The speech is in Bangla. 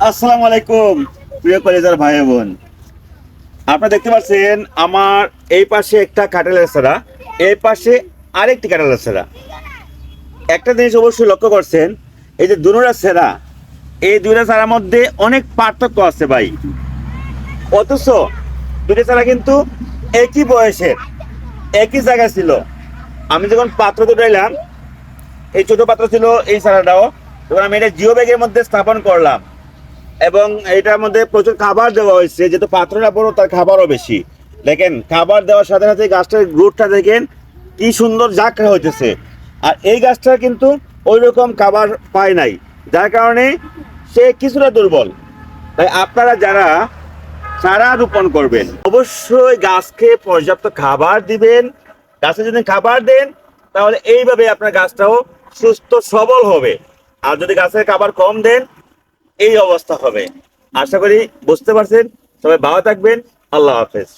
আসসালামু আলাইকুম প্রিয় কলেজার ভাই বোন, আপনারা দেখতে পাচ্ছেন আমার এই পাশে একটা কাঁঠালের চারা, এই পাশে আরেকটি কাঁঠালের চারা। একটা জিনিস অবশ্যই লক্ষ্য করছেন, এই যে দুটোটা চারা, এই দুইটা চারার মধ্যে অনেক পার্থক্য আছে ভাই। অথচ দুটো চারা কিন্তু একই বয়সের, একই জায়গায় ছিল। আমি যখন পাত্র দুটাইলাম, এই ছোট পাত্র ছিল এই চারাটাও, যখন আমি এটা জিও ব্যাগের মধ্যে স্থাপন করলাম এবং এটার মধ্যে প্রচুর খাবার দেওয়া হয়েছে, যেহেতু পাত্রটা বড় তার খাবারও বেশি। দেখেন খাবার দেওয়ার সাথে সাথে গাছটার গ্রোথটা দেখেন কি সুন্দর জাঁকড়া হইতেছে। আর এই গাছটা কিন্তু ওই রকম খাবার পায় নাই, যার কারণে সে কিছুটা দুর্বল। তাই আপনারা যারা চারা রোপণ করবেন অবশ্যই গাছকে পর্যাপ্ত খাবার দিবেন। গাছে যদি খাবার দেন তাহলে এইভাবে আপনার গাছটাও সুস্থ সবল হবে। আর যদি গাছের খাবার কম দেন এই অবস্থা হবে। আশা করি বুঝতে পারছেন। সবাই ভালো থাকবেন। আল্লাহ হাফেজ।